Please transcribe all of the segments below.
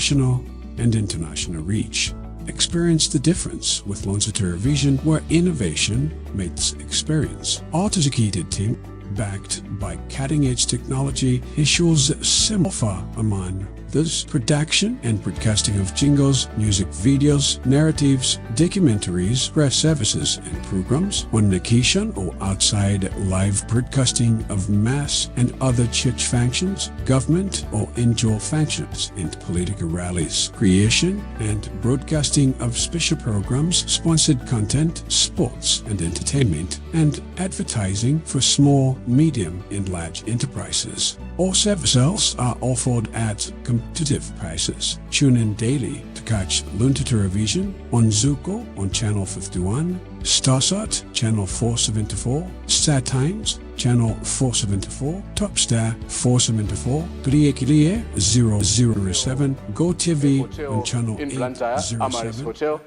national and international reach. Experience the difference with Luntha Vision, where innovation meets experience. Our dedicated team, backed by cutting-edge technology, ensures seamless among this production and broadcasting of jingles, music videos, narratives, documentaries, press services and programs on location or outside, live broadcasting of mass and other church functions, government or indoor functions, and political rallies, creation and broadcasting of special programs, sponsored content, sports and entertainment, and advertising for small, medium and large enterprises. All services are offered at competitive prices. Tune in daily to catch Luntha Vision on Zuko on Channel 51, Starsat Channel 474, Star Times Channel 474, Topstar 474, Kriye 007, Go TV on Channel 807. Amaris Hotel,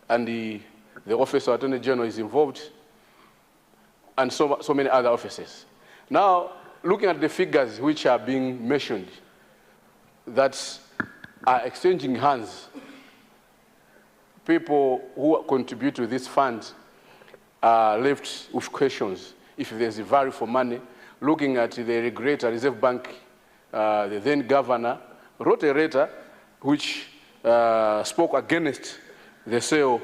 and the Office of Attorney General is involved, and so many other offices. Now, looking at the figures which are being mentioned that are exchanging hands, people who contribute to this fund are left with questions. If there's a value for money, looking at the regulator, Reserve Bank, the then governor, wrote a letter which spoke against the sale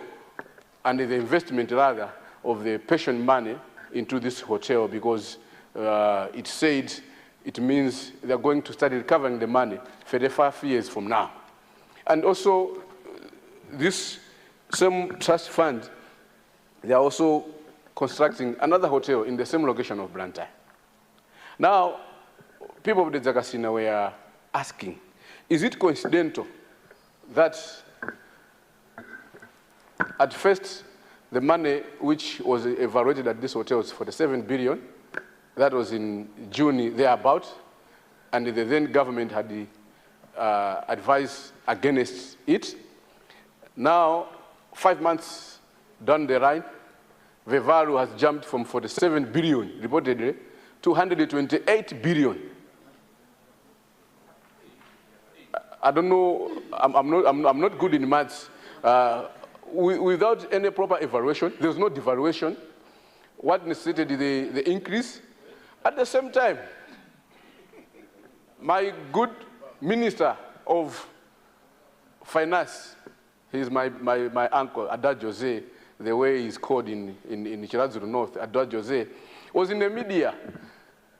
and the investment, rather, of the pension money into this hotel, because it said it means they're going to start recovering the money 35 years from now. And also, this same trust fund, they are also constructing another hotel in the same location of Luntha. Now, people of the Dzakasina were asking, is it coincidental that at first the money which was evaluated at this hotel was 47 billion, that was in June thereabout, and the then government had advised against it. Now, 5 months down the line, the value has jumped from 47 billion, reportedly, to 128 billion. I don't know, I'm not good in maths. Without any proper evaluation, there's no devaluation. What necessitated the increase? At the same time, my good Minister of Finance, he's my uncle, Adad Jose, the way he's called in Chirazuru North, Adad Jose, was in the media,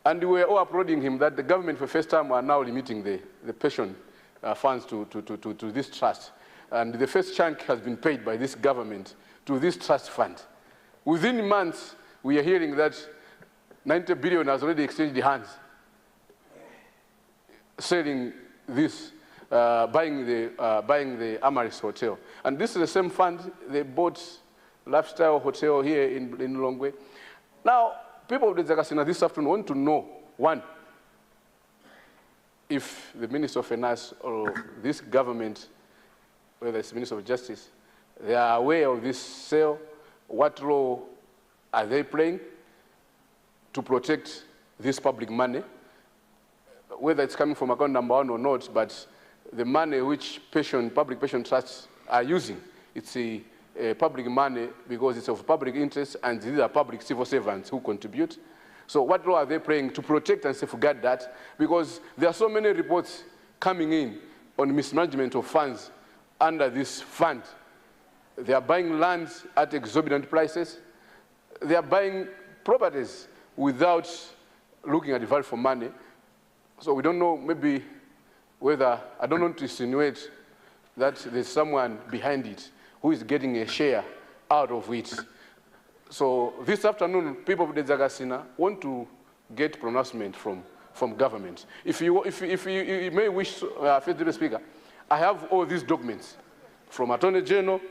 and we were all applauding him that the government for the first time are now limiting the pension funds to this trust. And the first chunk has been paid by this government to this trust fund. Within months, we are hearing that 90 billion has already exchanged hands, selling this, buying the Amaris Hotel. And this is the same fund they bought Lifestyle Hotel here in Longwe. Now, people of the Dzakasina this afternoon want to know, one, if the Minister of Finance or this government, whether it's the Minister of Justice, they are aware of this sale, what role are they playing to protect this public money, whether it's coming from account number 1 or not, but the money which public pension trusts are using, it's a public money because it's of public interest, and these are public civil servants who contribute. So what role are they playing to protect and safeguard that? Because there are so many reports coming in on mismanagement of funds under this fund. They are buying lands at exorbitant prices. They are buying properties without looking at the value for money. So we don't know maybe whether, I don't want to insinuate that there's someone behind it who is getting a share out of it. So this afternoon, people of the Dzakasina want to get pronouncement from government. If you may wish, Federal Speaker, I have all these documents from Attorney General,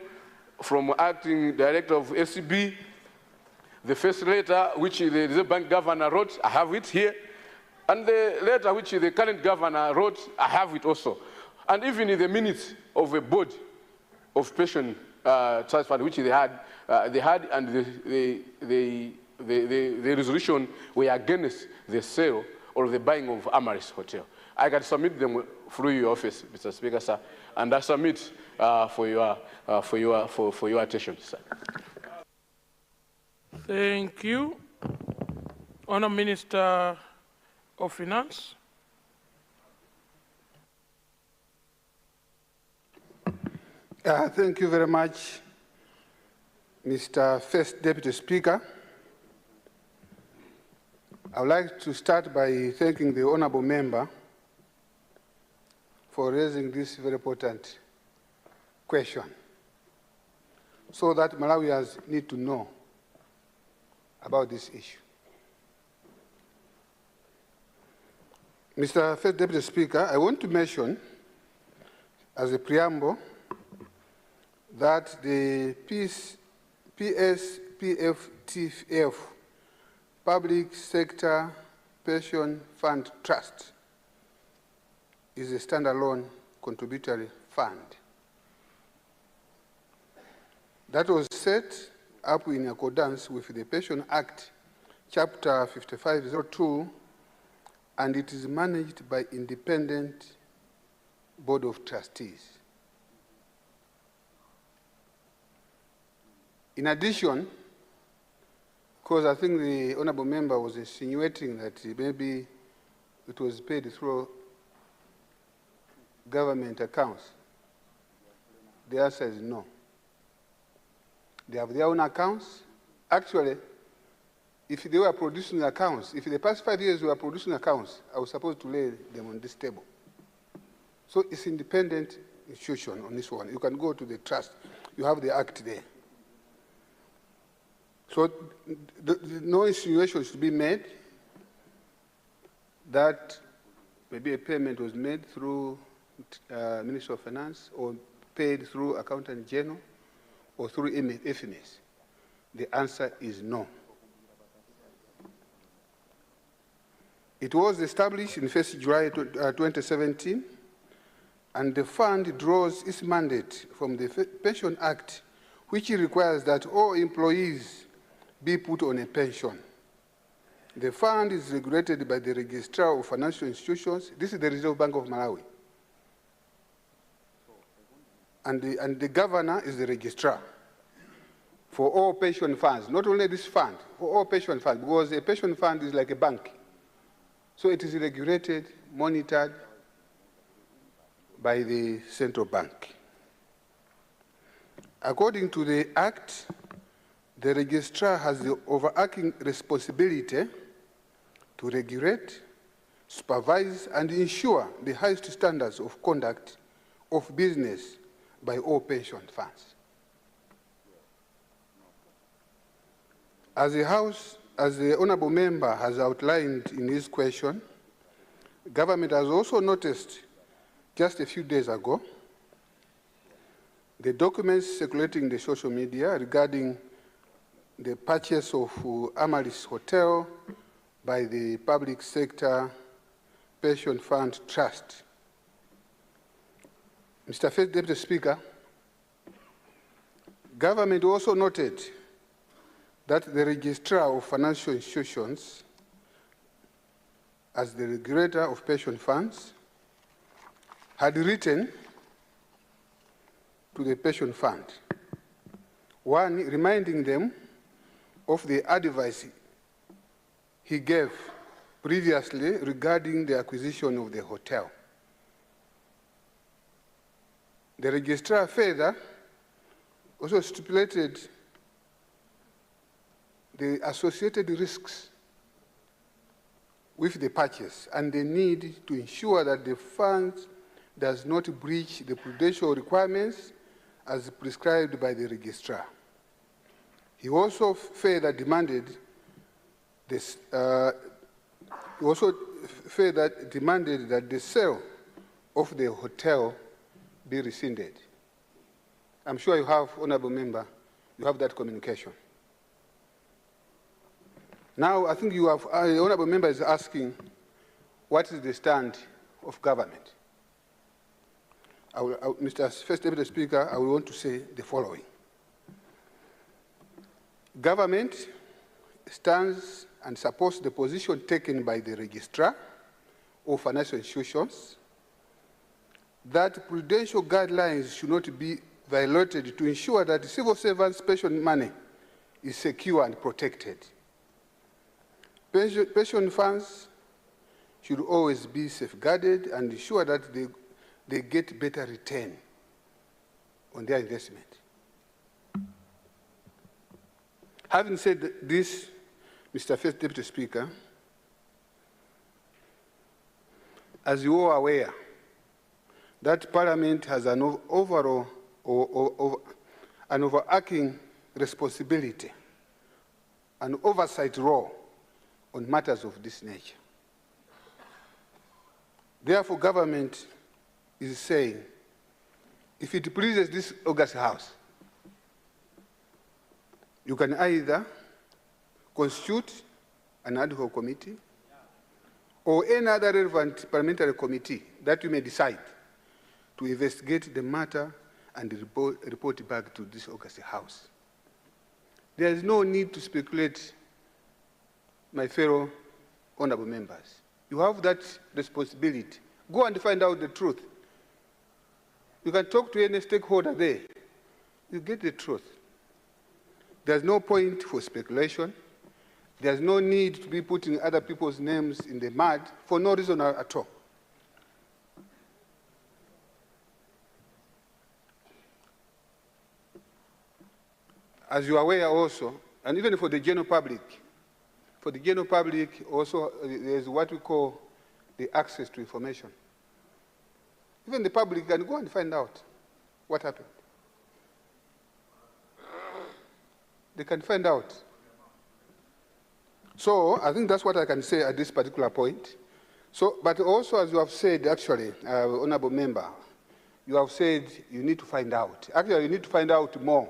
from Acting Director of SCB, the first letter which the Reserve Bank Governor wrote, I have it here, and the letter which the current governor wrote, I have it also. And even in the minutes of a board of pension trust fund, which they had, and the resolution were against the sale or the buying of Amaris Hotel. I can submit them through your office, Mr. Speaker, sir, and I submit for your attention, sir. Thank you. Honourable Minister of Finance. Thank you very much, Mr. First Deputy Speaker. I would like to start by thanking the honourable member for raising this very important question so that Malawians need to know about this issue. Mr. First Deputy Speaker, I want to mention as a preamble that the PSPFTF, Public Sector Pension Fund Trust, is a standalone contributory fund that was set up in accordance with the Pension Act, Chapter 5502, and it is managed by independent Board of Trustees. In addition, because I think the honourable member was insinuating that maybe it was paid through government accounts, the answer is no. They have their own accounts. Actually, if they were producing accounts, if the past 5 years we were producing accounts, I was supposed to lay them on this table. So it's independent institution on this one. You can go to the trust. You have the act there. So no insinuation should be made that maybe a payment was made through Ministry of Finance or paid through Accountant General or through FMS. The answer is no. It was established in 1st July 2017, and the fund draws its mandate from the Pension Act, which requires that all employees be put on a pension. The fund is regulated by the Registrar of Financial Institutions. This is the Reserve Bank of Malawi. And the governor is the registrar for all pension funds, not only this fund, for all pension funds, because a pension fund is like a bank. So it is regulated, monitored by the central bank. According to the Act, the registrar has the overarching responsibility to regulate, supervise, and ensure the highest standards of conduct of business by all pension funds. As the honourable member has outlined in his question, government has also noticed just a few days ago the documents circulating in the social media regarding the purchase of Amaris Hotel by the Public Sector Pension Fund Trust. Mr. First Deputy Speaker, government also noted that the Registrar of Financial Institutions, as the regulator of pension funds, had written to the pension fund, one, reminding them of the advice he gave previously regarding the acquisition of the hotel. The registrar further also stipulated the associated risks with the purchase and the need to ensure that the fund does not breach the prudential requirements as prescribed by the registrar. He also further demanded that the sale of the hotel be rescinded. I'm sure you have, honourable member, you have that communication. Now, I think you have, the honourable member is asking, what is the stand of government? Mr. First Deputy Speaker, I will want to say the following. Government stands and supports the position taken by the registrar of financial institutions, that prudential guidelines should not be violated to ensure that civil servants' pension money is secure and protected. Pension funds should always be safeguarded and ensure that they get better return on their investment. Having said this, Mr. First Deputy Speaker, as you are aware, that Parliament has an overall an overarching responsibility, an oversight role on matters of this nature. Therefore, government is saying, if it pleases this August House, you can either constitute an ad hoc committee or any other relevant parliamentary committee that you may decide to investigate the matter and report back to this August House. There is no need to speculate, my fellow honorable members. You have that responsibility. Go and find out the truth. You can talk to any stakeholder there. You get the truth. There's no point for speculation. There's no need to be putting other people's names in the mud for no reason at all. As you are aware also, and even for the general public also there is what we call the access to information. Even the public can go and find out what happened. They can find out. So I think that's what I can say at this particular point. So, but also, as you have said, actually, honorable member, you have said you need to find out. Actually, you need to find out more,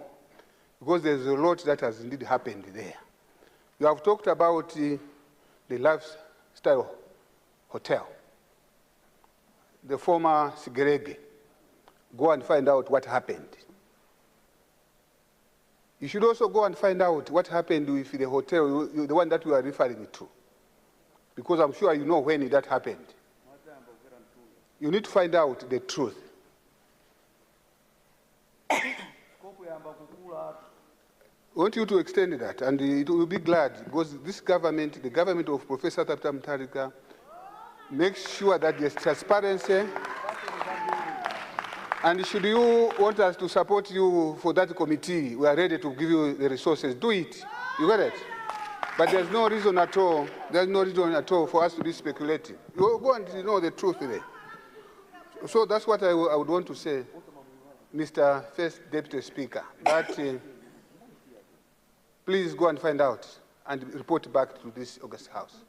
because there's a lot that has indeed happened there. You have talked about the lifestyle hotel, the former Sigerege. Go and find out what happened. You should also go and find out what happened with the hotel, the one that we are referring to, because I'm sure you know when that happened. You need to find out the truth. I want you to extend that, and it will be glad, because this government, the government of Professor Tabita Mutharika, makes sure that there's transparency. And should you want us to support you for that committee, we are ready to give you the resources. Do it. You get it? But there's no reason at all. There's no reason at all for us to be speculating. You go and know the truth there. So that's what I would want to say, Mr. First Deputy Speaker, that please go and find out and report back to this August House.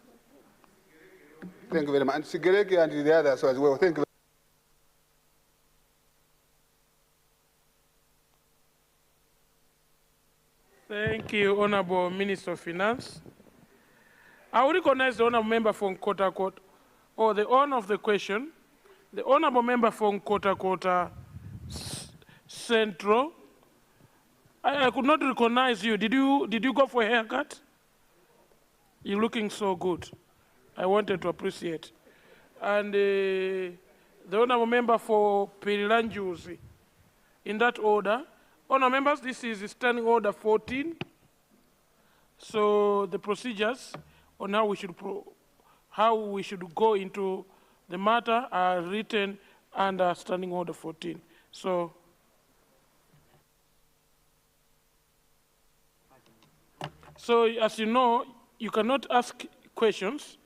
Thank you very much. And Sigerege and the others as well. Thank you. Thank you, Honorable Minister of Finance. I will recognize the Honorable Member from Kota Kota, or the owner of the question, the Honorable Member from Kota Kota Central. I could not recognize you. Did you go for a haircut? You're looking so good. I wanted to appreciate. And the Honorable Member for Pirilanjuzi. In that order, Honourable members, this is Standing Order 14. So the procedures on how we should go into the matter are written under Standing Order 14. So as you know, you cannot ask questions.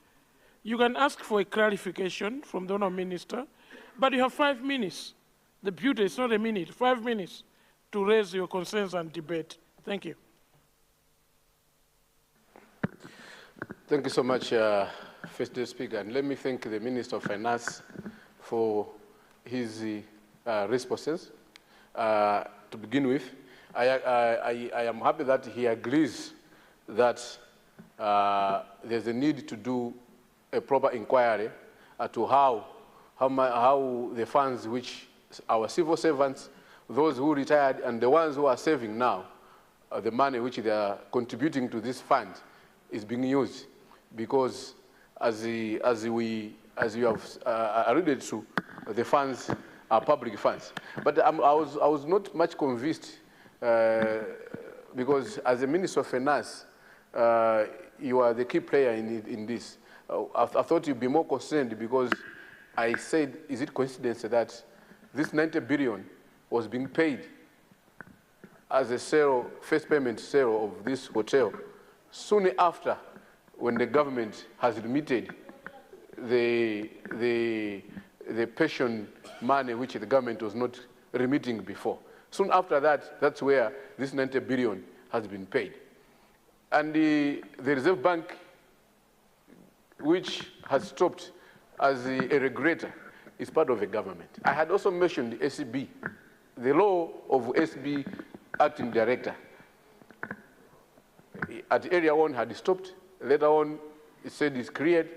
You can ask for a clarification from the Honourable Minister, but you have 5 minutes. The beauty is not a minute, 5 minutes to raise your concerns and debate. Thank you. Thank you so much, First Deputy Speaker. And let me thank the Minister of Finance for his responses. To begin with, I am happy that he agrees that there's a need to do a proper inquiry to how the funds which our civil servants, those who retired and the ones who are saving now, the money which they are contributing to this fund is being used. Because as we as you have alluded to, the funds are public funds. But I was not much convinced because as a Minister of Finance, you are the key player in this. I thought you'd be more concerned because I said, is it coincidence that this 90 billion was being paid as a sale, first payment sale of this hotel soon after when the government has remitted the pension money which the government was not remitting before. Soon after that, that's where this 90 billion has been paid. And the Reserve Bank, which has stopped as a regulator, is part of the government. I had also mentioned the SCB, the law of SCB acting director. At area 1 had stopped, later on it said it's cleared,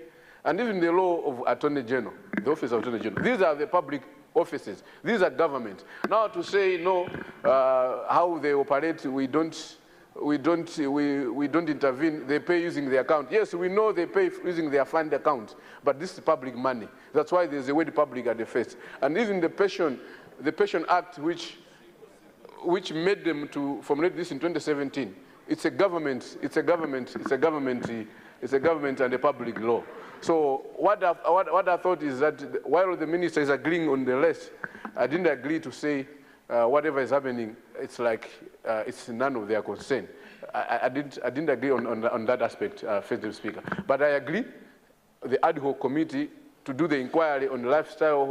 and even the law of Attorney General, the Office of Attorney General. These are the public offices. These are government. Now to say, no, how they operate, we don't intervene, they pay using the account. Yes, we know they pay using their fund account, but this is public money. That's why there's a word public at the first. And even the Pension Act, which made them to formulate this in 2017, it's a government and a public law. So what I thought is that while the minister is agreeing on the list, I didn't agree to say whatever is happening, it's like it's none of their concern. I didn't agree on that aspect, Mr. Speaker. But I agree the ad hoc committee to do the inquiry on lifestyle,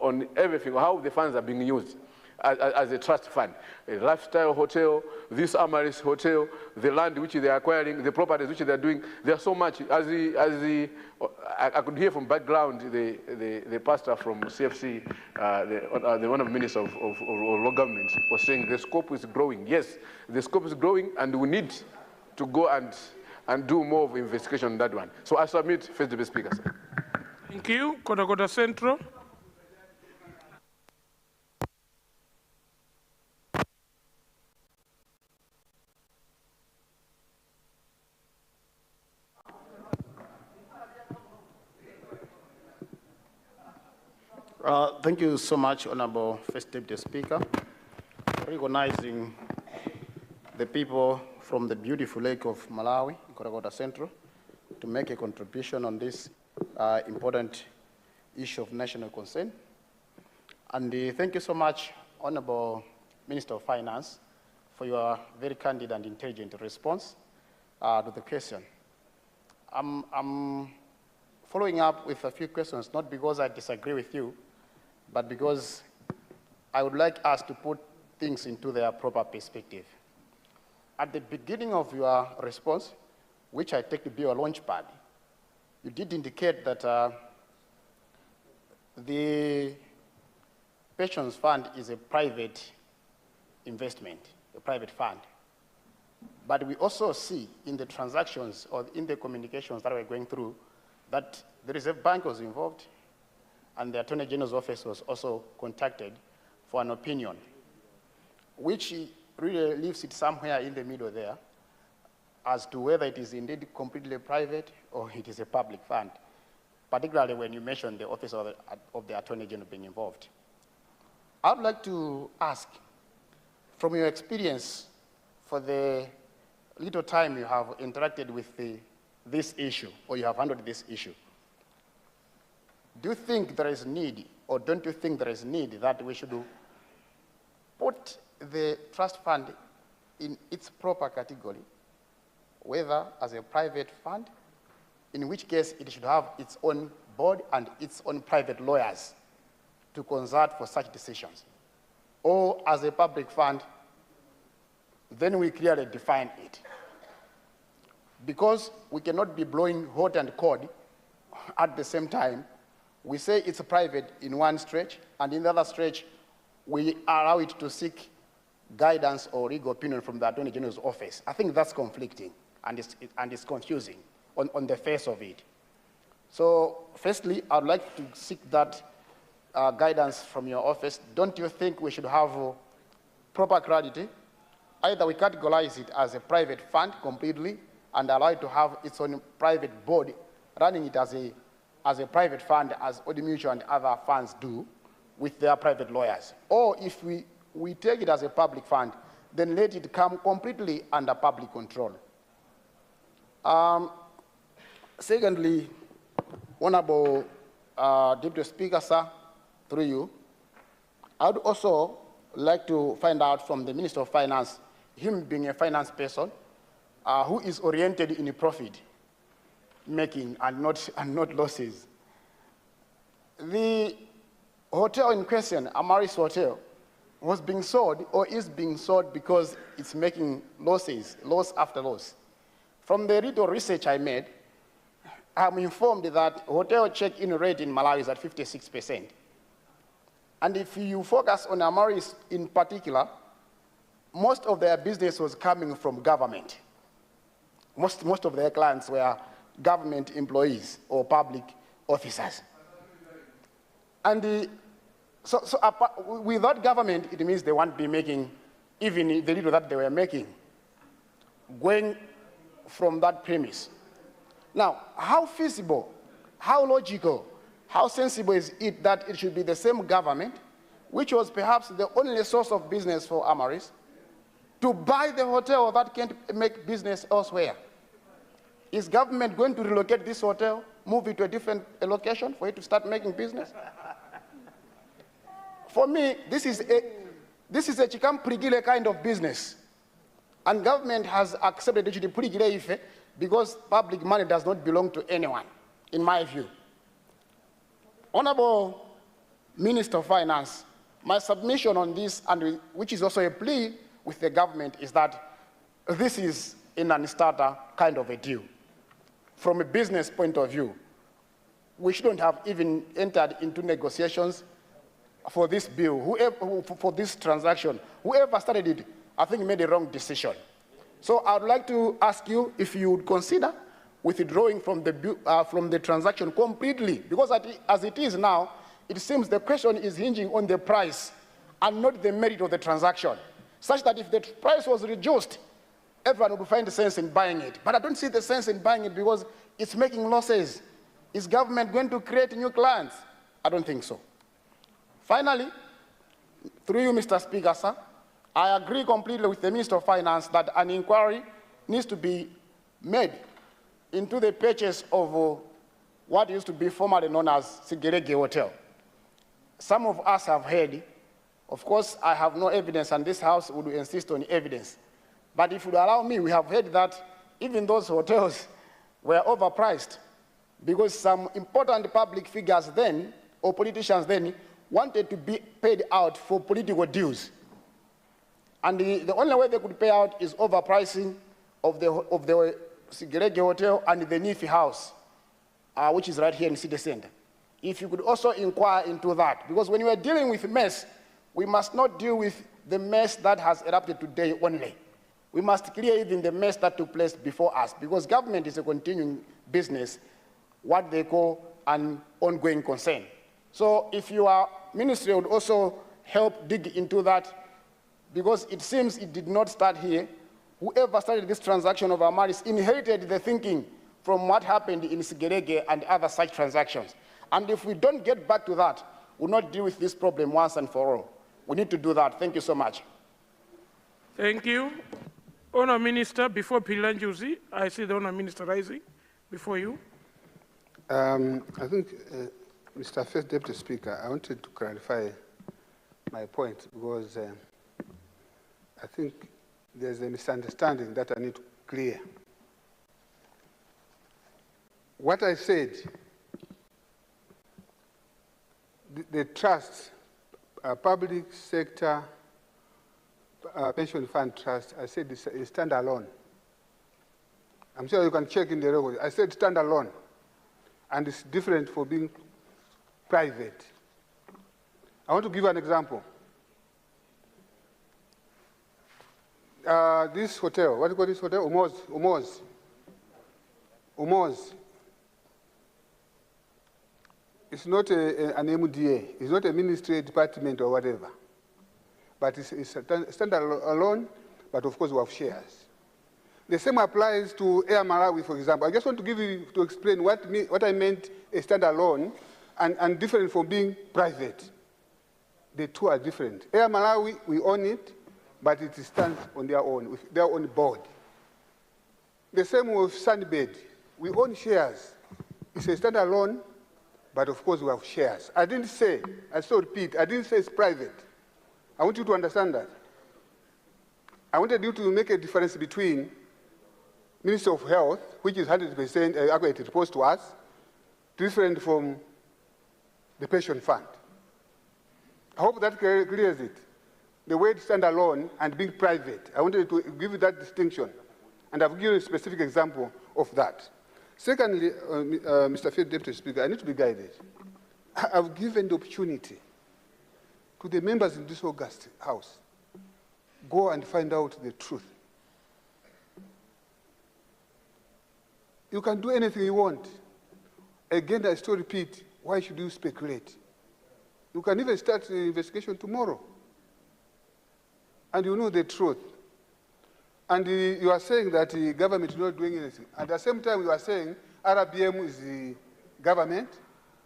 on everything, how the funds are being used as a trust fund. A lifestyle hotel, this Amaris hotel, the land which they are acquiring, the properties which they are doing, there's so much. I could hear from background the pastor from CFC, the one of the ministers of law government was saying the scope is growing. Yes, the scope is growing and we need to go and do more of investigation on that one. So I submit, First Deputy Speaker, sir. Thank you. Kota Central. Thank you so much, Honorable First Deputy Speaker, recognizing the people from the beautiful lake of Malawi, Kota Central, to make a contribution on this important issue of national concern. And thank you so much, Honorable Minister of Finance, for your very candid and intelligent response to the question. I'm following up with a few questions, not because I disagree with you, but because I would like us to put things into their proper perspective. At the beginning of your response, which I take to be a launch pad, you did indicate that the pensions fund is a private investment, a private fund. But we also see in the transactions or in the communications that we're going through that the Reserve Bank was involved and the Attorney General's office was also contacted for an opinion, which really leaves it somewhere in the middle there as to whether it is indeed completely private or it is a public fund, particularly when you mentioned the office of the Attorney General being involved. I'd like to ask, from your experience for the little time you have interacted with this issue, or you have handled this issue, do you think there is need, or don't you think there is need that we should put the trust fund in its proper category, whether as a private fund, in which case it should have its own board and its own private lawyers to consult for such decisions, or as a public fund, then we clearly define it. Because we cannot be blowing hot and cold at the same time. We say it's private in one stretch, and in the other stretch, we allow it to seek guidance or legal opinion from the Attorney General's office. I think that's conflicting, and it's confusing on the face of it. So, firstly, I'd like to seek that guidance from your office. Don't you think we should have proper clarity? Either we categorize it as a private fund completely and allow it to have its own private board running it as a as a private fund, as Odi Mutual and other funds do, with their private lawyers. Or if we take it as a public fund, then let it come completely under public control. Secondly, Honorable Deputy Speaker, sir, through you, I would also like to find out from the Minister of Finance, him being a finance person, who is oriented in profit making and not losses. The hotel in question, Amaris Hotel, was being sold or is being sold because it's making losses, loss after loss. From the little research I made, I'm informed that hotel check-in rate in Malawi is at 56%. And if you focus on Amaris in particular, most of their business was coming from government. Most of their clients were government employees or public officers. And without government, it means they won't be making even the little that they were making, going from that premise. Now, how feasible, how logical, how sensible is it that it should be the same government, which was perhaps the only source of business for Amaris, to buy the hotel that can't make business elsewhere? Is government going to relocate this hotel, move it to a different location for it to start making business? For me, this is a chikam prigile kind of business. And government has accepted it to prigile ife because public money does not belong to anyone, in my view. Honorable Minister of Finance, my submission on this, and which is also a plea with the government, is that this is a non-starter kind of a deal. From a business point of view, we shouldn't have even entered into negotiations for this bill, for this transaction. Whoever started it, I think made a wrong decision. So I would like to ask you if you would consider withdrawing from the transaction completely, because as it is now, it seems the question is hinging on the price and not the merit of the transaction, such that if the price was reduced, everyone would find the sense in buying it. But I don't see the sense in buying it because it's making losses. Is government going to create new clients? I don't think so. Finally, through you, Mr. Speaker, sir, I agree completely with the Minister of Finance that an inquiry needs to be made into the purchase of what used to be formerly known as Sigerege Hotel. Some of us have heard, of course, I have no evidence, and this House would insist on evidence. But if you allow me, we have heard that even those hotels were overpriced because some important public figures then, or politicians then, wanted to be paid out for political deals. And the only way they could pay out is overpricing of the Sigerege Hotel and the Nifi House, which is right here in City Center. If you could also inquire into that, because when we are dealing with mess, we must not deal with the mess that has erupted today only. We must clear even the mess that took place before us, because government is a continuing business, what they call an ongoing concern. So if your ministry would also help dig into that, because it seems it did not start here. Whoever started this transaction of Amaris inherited the thinking from what happened in Sigerege and other such transactions. And if we don't get back to that, we'll not deal with this problem once and for all. We need to do that. Thank you so much. Thank you. Honour Minister, before Pilanjuzi, I see the Honour Minister rising before you. I think, Mr. First Deputy Speaker, I wanted to clarify my point because I think there's a misunderstanding that I need to clear. What I said, the trust, public sector pension fund trust, I said it's standalone. I'm sure you can check in the record. I said standalone, and it's different for being private. I want to give an example. This hotel, what do you call this hotel? Umoz. It's not an MDA. It's not a ministry department or whatever. But it's standalone, but of course we have shares. The same applies to Air Malawi, for example. I just want to give you, to explain what I meant a standalone and different from being private. The two are different. Air Malawi, we own it, but it stands on their own, with their own board. The same with Sunbed. We own shares. It's a standalone, but of course we have shares. I didn't say, I still repeat, I didn't say it's private. I want you to understand that. I wanted you to make a difference between Ministry of Health, which is 100% accurate, it reports to us, different from the pension fund. I hope that clears it. The word standalone and being private, I wanted to give you that distinction. And I've given you a specific example of that. Secondly, Mr. Field Deputy Speaker, I need to be guided. I've given the opportunity to the members in this August House, go and find out the truth. You can do anything you want. Again, I still repeat, why should you speculate? You can even start the investigation tomorrow. And you know the truth. And you are saying that the government is not doing anything. At the same time, you are saying RBM is the government,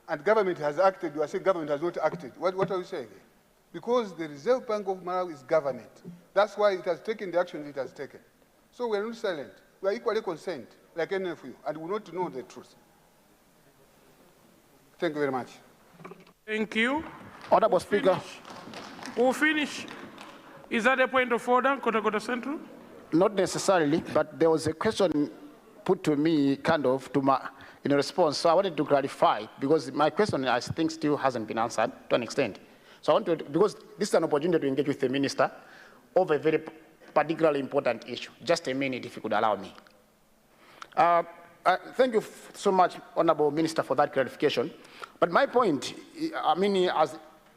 and government has acted. You are saying government has not acted. What are you saying? Because the Reserve Bank of Malawi is government. That's why it has taken the actions it has taken. So we are not silent. We are equally concerned, like any of you, and we want to know the truth. Thank you very much. Thank you. Honorable Speaker. We'll finish. Is that a point of order, Kota Central? Not necessarily, but there was a question put to me, kind of, in a response. So I wanted to clarify, because my question, I think, still hasn't been answered to an extent. So I want to, because this is an opportunity to engage with the minister of a very particularly important issue. Just a minute, if you could allow me. Thank you so much, Honorable Minister, for that clarification. But my point,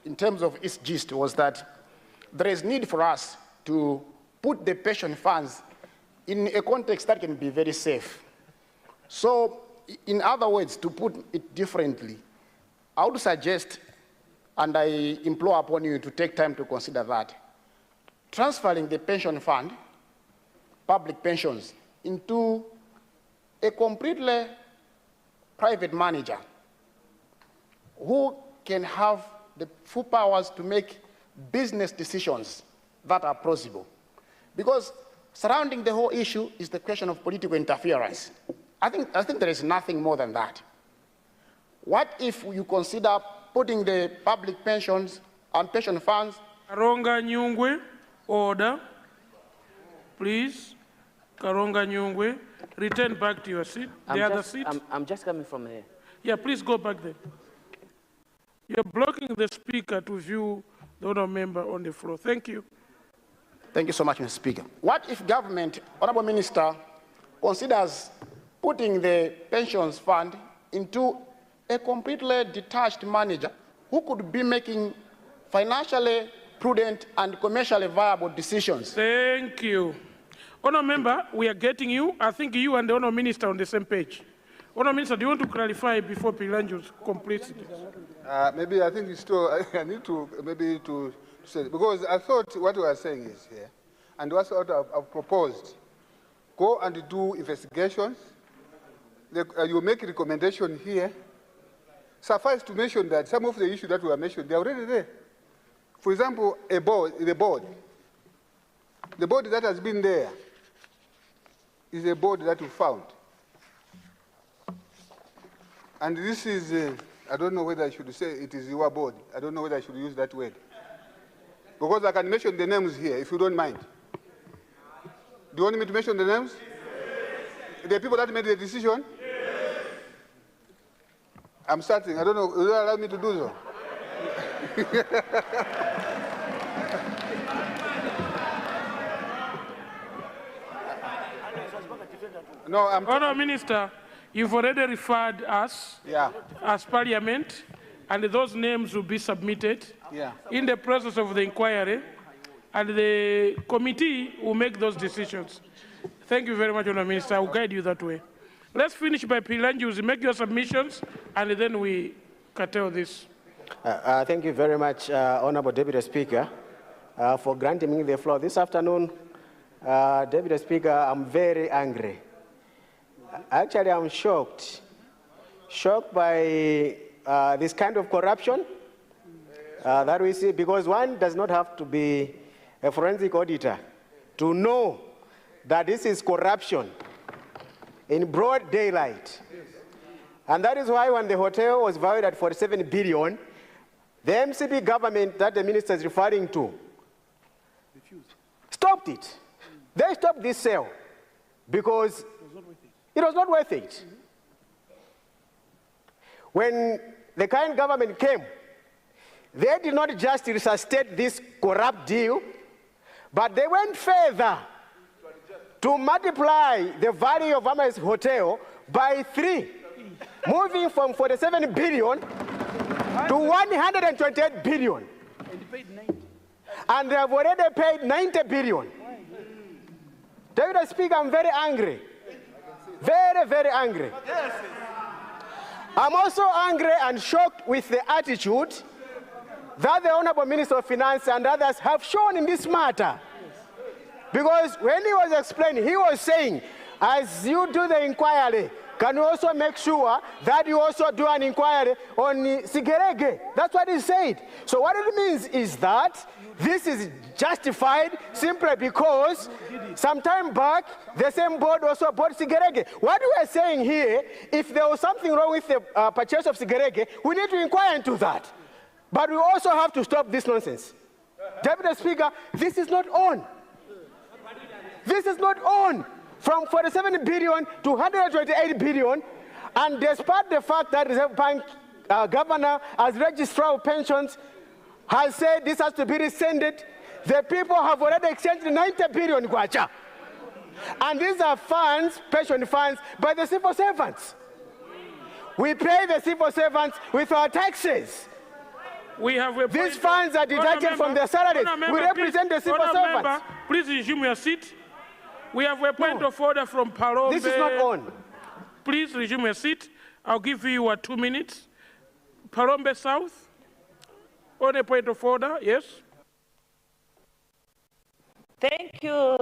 in terms of its gist, was that there is need for us to put the pension funds in a context that can be very safe. So, in other words, to put it differently, I would suggest, and I implore upon you to take time to consider that, transferring the pension fund, public pensions, into a completely private manager who can have the full powers to make business decisions that are plausible. Because surrounding the whole issue is the question of political interference. I think there is nothing more than that. What if you consider putting the public pensions and pension funds? Karonga Nyungwe, order. Please, Karonga Nyungwe, return back to your seat. Other seat. I'm just coming from here. Yeah, please go back there. You're blocking the speaker to view the honourable member on the floor. Thank you. Thank you so much, Mr. Speaker. What if government, Honourable Minister, considers putting the pensions fund into a completely detached manager who could be making financially prudent and commercially viable decisions? Thank you. Honourable member, we are getting you. I think you and the Honourable Minister are on the same page. Honourable Minister, do you want to clarify before Pilanjus completes it? Maybe I think it's still, I need to maybe to say, because I thought what we are saying is here, and what I've proposed, go and do investigations, you make a recommendation here. Suffice to mention that some of the issues that were mentioned, they're already there. For example, the board that has been there is a board that we found. And this is, I don't know whether I should say it is your board. I don't know whether I should use that word. Because I can mention the names here, if you don't mind. Do you want me to mention the names? Yes. The people that made the decision? Yes. I'm starting. I don't know. Will you allow me to do so? No, Honourable Minister, you've already referred us as Parliament, and those names will be submitted in the process of the inquiry, and the committee will make those decisions. Thank you very much, Honourable Minister. I will guide you that way. Let's finish by Pilanjus. Make your submissions, and then we curtail this. Thank you very much, Honourable Deputy Speaker, for granting me the floor this afternoon. Deputy Speaker, I'm very angry. Actually, I'm shocked. Shocked by this kind of corruption that we see, because one does not have to be a forensic auditor to know that this is corruption in broad daylight. And that is why when the hotel was valued at 47 billion, the MCP government that the minister is referring to stopped it. They stopped this sale because it was not worth it. When the current government came, they did not just resuscitate this corrupt deal, but they went further to multiply the value of Ama's hotel by 3, moving from 47 billion to 128 billion. And they have already paid 90 billion. Deputy Speaker, I'm very angry. Very, very angry. I'm also angry and shocked with the attitude that the Honorable Minister of Finance and others have shown in this matter. Because when he was explaining, he was saying, as you do the inquiry, can you also make sure that you also do an inquiry on Sigerege? That's what he said. So what it means is that this is justified simply because some time back, the same board also bought Sigerege. What we are saying here, if there was something wrong with the purchase of Sigerege, we need to inquire into that. But we also have to stop this nonsense. Deputy Speaker, this is not on. This is not on. From 47 billion to 128 billion, and despite the fact that Reserve Bank governor, as registrar of pensions, has said this has to be rescinded, the people have already exchanged 90 billion kwacha. And these are funds, pension funds, by the civil servants. We pay the civil servants with our taxes. We have These funds are deducted from their salaries. We represent the civil servants. Please resume your seat. We have a point of order from Palombe. This is not on. Please resume your seat. I'll give you 2 minutes. Palombe South, on a point of order, yes. Thank you,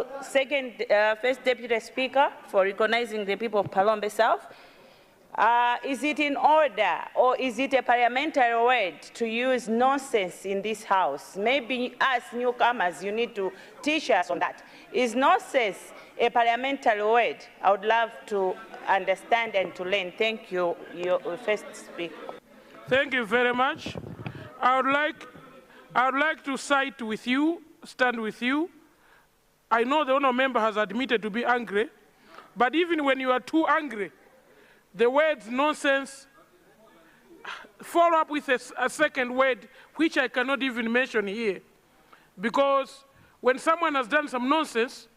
First Deputy Speaker, for recognizing the people of Palombe South. Is it in order, or is it a parliamentary word to use nonsense in this house? Maybe as newcomers, you need to teach us on that. Is nonsense a parliamentary word? I would love to understand and to learn. Thank you, your first speaker. Thank you very much. I would like to side with you, stand with you. I know the honourable member has admitted to be angry, but even when you are too angry, the words nonsense follow up with a second word, which I cannot even mention here. Because when someone has done some nonsense,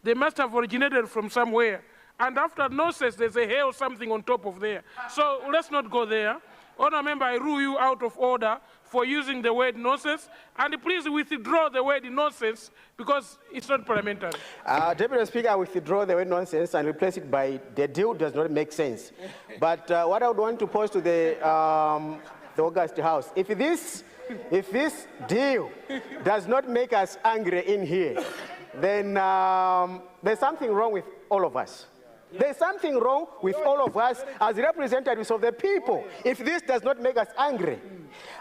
they must have originated from somewhere. And after nonsense, there's a hell something on top of there. So let's not go there. Honourable member, I rule you out of order for using the word nonsense. And please withdraw the word nonsense because it's not parliamentary. Deputy Speaker, I withdraw the word nonsense and replace it by the deal does not make sense. But what I would want to pose to the August House, if this deal does not make us angry in here, then there's something wrong with all of us. There's something wrong with all of us as representatives of the people if this does not make us angry.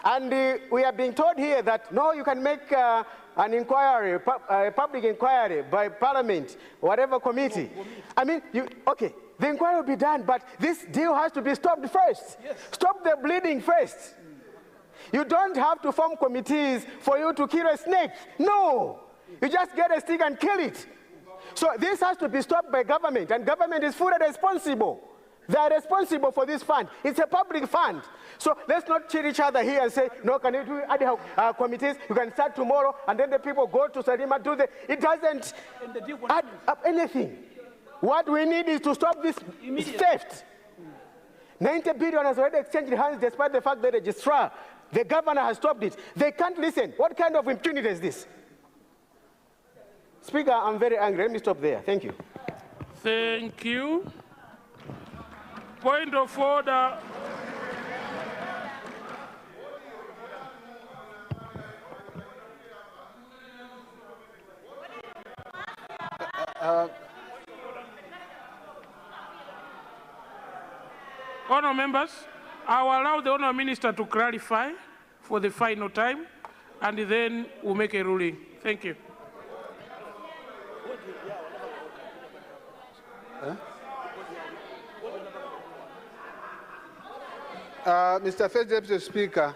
And we are being told here that, no, you can make an inquiry, a public inquiry by parliament, whatever committee. I mean, okay, the inquiry will be done, but this deal has to be stopped first. Yes. Stop the bleeding first. You don't have to form committees for you to kill a snake. No, you just get a stick and kill it. So this has to be stopped by government, and government is fully responsible. They are responsible for this fund. It's a public fund. So let's not cheat each other here and say, no, can you do ad hoc committees? You can start tomorrow, and then the people go to Salima, do the... It doesn't add up anything. What we need is to stop this theft. 90 billion has already exchanged hands despite the fact that the registrar, the governor has stopped it. They can't listen. What kind of impunity is this? Speaker, I'm very angry. Let me stop there. Thank you. Thank you. Point of order. Honourable members, I will allow the Honourable Minister to clarify for the final time, and then we'll make a ruling. Thank you. Mr. First Deputy Speaker,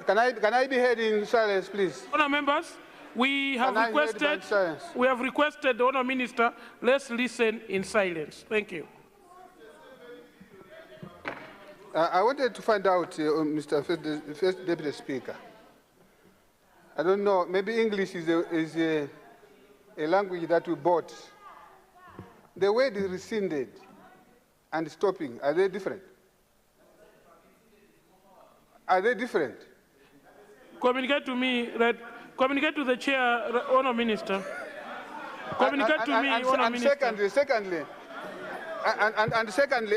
can I be heard in silence, please? Honourable members, we have requested the Honourable Minister, let's listen in silence. Thank you. I wanted to find out, Mr. First Deputy Speaker. I don't know, maybe English is a language that we bought. The word rescinded and stopping, are they different? Are they different? Communicate to me, communicate to the chair, Honourable Minister. Communicate to me, Honourable Minister. Secondly,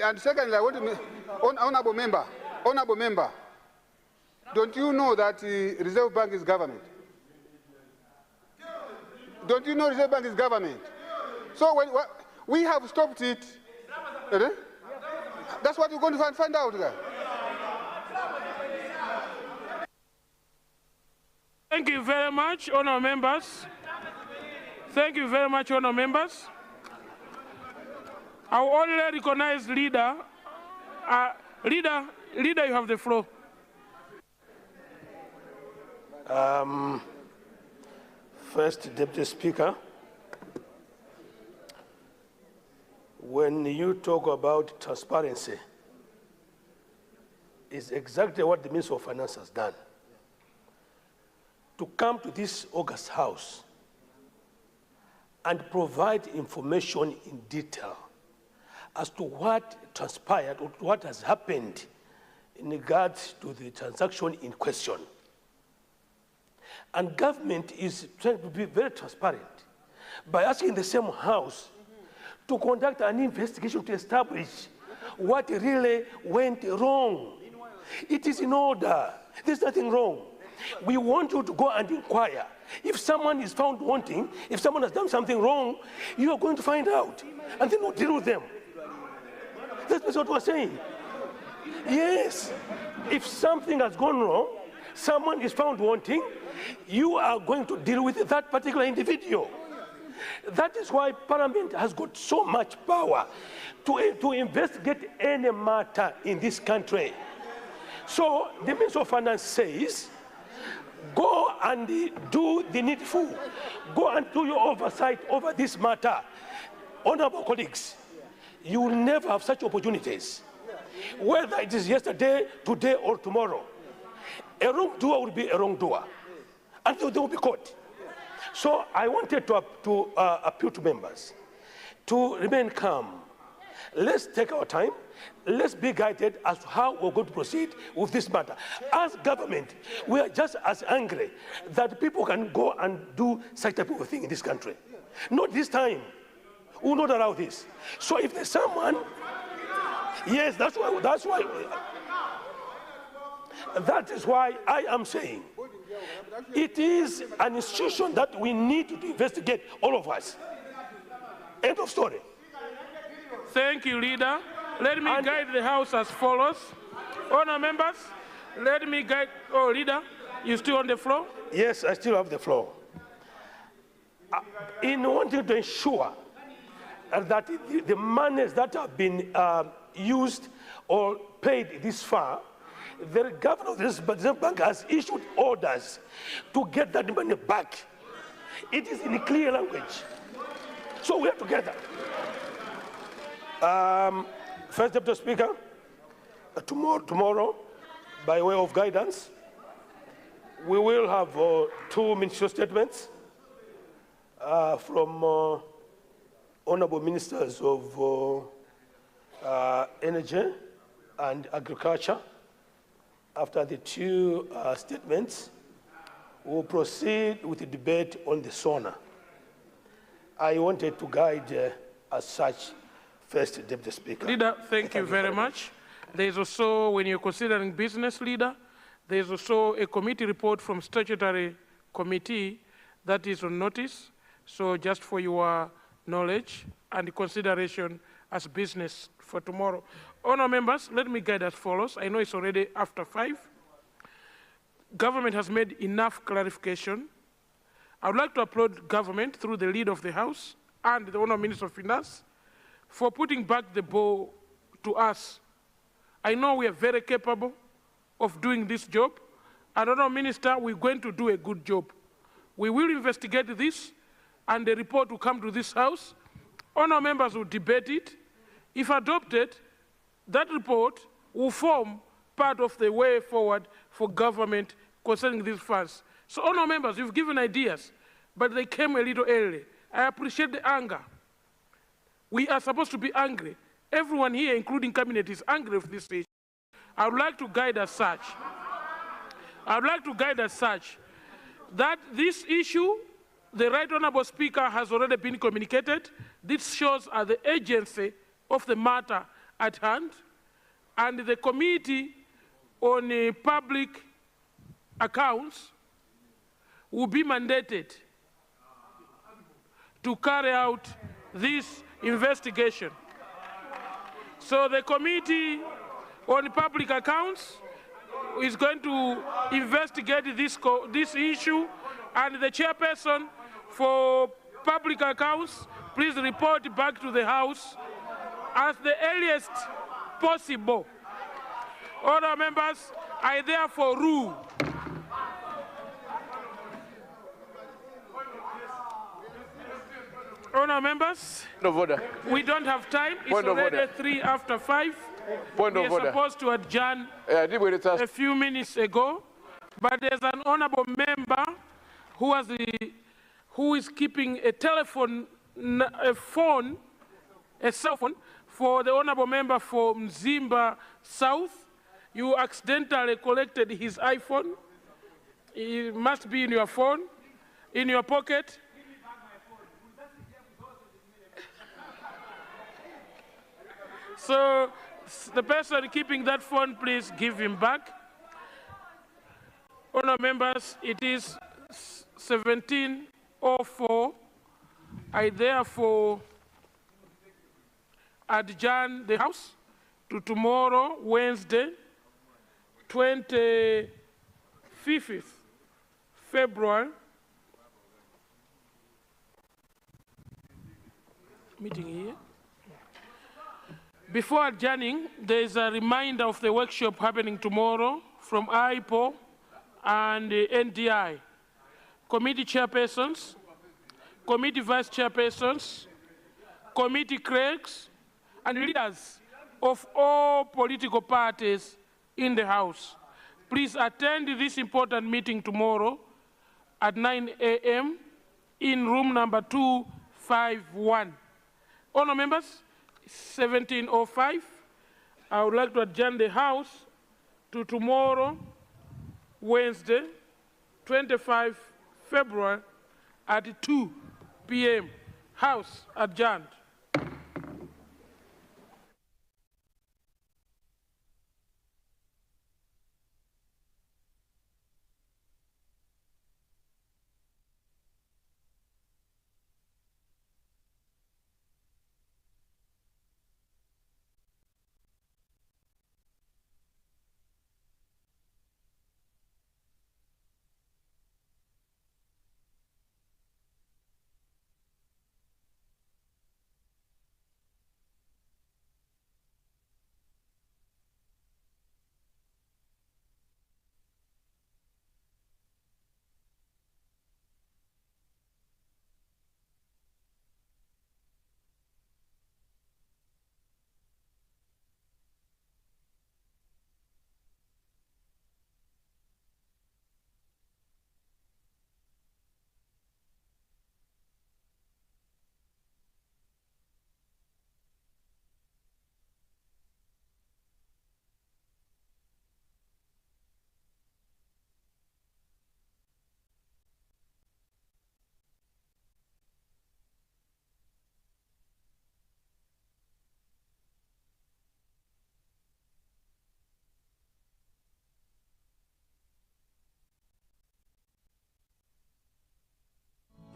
I want to, Honourable Member, don't you know that the Reserve Bank is government? Don't you know Reserve Bank is government? So when we have stopped it, that's what we're going to find out, guys. Thank you very much, honourable members. Thank you very much, honourable members. I will only recognize leader. Leader, you have the floor. First Deputy Speaker, when you talk about transparency, is exactly what the Minister of Finance has done. To come to this August House and provide information in detail as to what transpired or what has happened in regards to the transaction in question. And government is trying to be very transparent by asking the same House to conduct an investigation to establish what really went wrong. It is in order. There's nothing wrong. We want you to go and inquire. If someone is found wanting, if someone has done something wrong, you are going to find out, and then we'll deal with them. That's what we're saying. Yes, if something has gone wrong, someone is found wanting, you are going to deal with that particular individual. That is why Parliament has got so much power to investigate any matter in this country. So the Minister of Finance says, go and do the needful. Go and do your oversight over this matter. Honorable colleagues, you will never have such opportunities. Whether it is yesterday, today, or tomorrow, a wrongdoer will be a wrongdoer, and they will be caught. So I wanted to appeal to members to remain calm. Let's take our time. Let's be guided as to how we're going to proceed with this matter. As government, we are just as angry that people can go and do such type of thing in this country. Not this time. We will not allow this. So if there's someone, yes, that is why I am saying it is an institution that we need to investigate, all of us. End of story. Thank you, leader. Let me guide the House as follows. Honour members, let me guide. Oh, leader, you still on the floor? Yes, I still have the floor. In wanting to ensure that the monies that have been used or paid this far, the governor of the Reserve Bank has issued orders to get that money back. It is in clear language. So we are together. First Deputy Speaker, tomorrow, by way of guidance, we will have two ministerial statements from honourable ministers of energy and agriculture. After the two statements, we'll proceed with the debate on the SONA. I wanted to guide as such First Deputy Speaker. Leader, thank you very much. There is also, when you're considering business leader, there is also a committee report from statutory committee that is on notice. So just for your knowledge and consideration as business for tomorrow. Honour members, let me guide as follows. I know it's already after 5. Government has made enough clarification. I would like to applaud government through the lead of the House and the Honourable Minister of Finance for putting back the ball to us. I know we are very capable of doing this job, and Honourable Minister, we're going to do a good job. We will investigate this, and the report will come to this House. Honourable members will debate it. If adopted, that report will form part of the way forward for government concerning these funds. So, honourable members, you've given ideas, but they came a little early. I appreciate the anger. We are supposed to be angry. Everyone here, including cabinet, is angry with this issue. I would like to guide as such. I would like to guide as such that this issue, the Right Honourable Speaker has already been communicated. This shows the agency of the matter at hand, and the Committee on Public Accounts will be mandated to carry out this investigation. So the Committee on Public Accounts is going to investigate this issue, and the chairperson for Public Accounts, please report back to the House as the earliest possible. Honourable members, I therefore rule Honourable members, Point of order. we don't have time. It's Point of already order. 3 after 5. Point We of are order. supposed to adjourn A a few minutes ago, but there's an honourable member who is keeping a telephone, a cell phone for the honourable member for Mzimba South. You accidentally collected his iPhone. It must be in your phone, in your pocket. So the person keeping that phone, please give him back. Honourable members, it is 17:04. I therefore adjourn the House to tomorrow, Wednesday, 25th February. Meeting here. Before adjourning, there is a reminder of the workshop happening tomorrow from IPO and the NDI. Committee chairpersons, committee vice chairpersons, committee clerks, and leaders of all political parties in the House. Please attend this important meeting tomorrow at 9 a.m. in room number 251. Honourable members, 17:05. I would like to adjourn the House to tomorrow, Wednesday, 25 February at 2 p.m. House adjourned.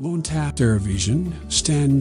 Luntha Vision stands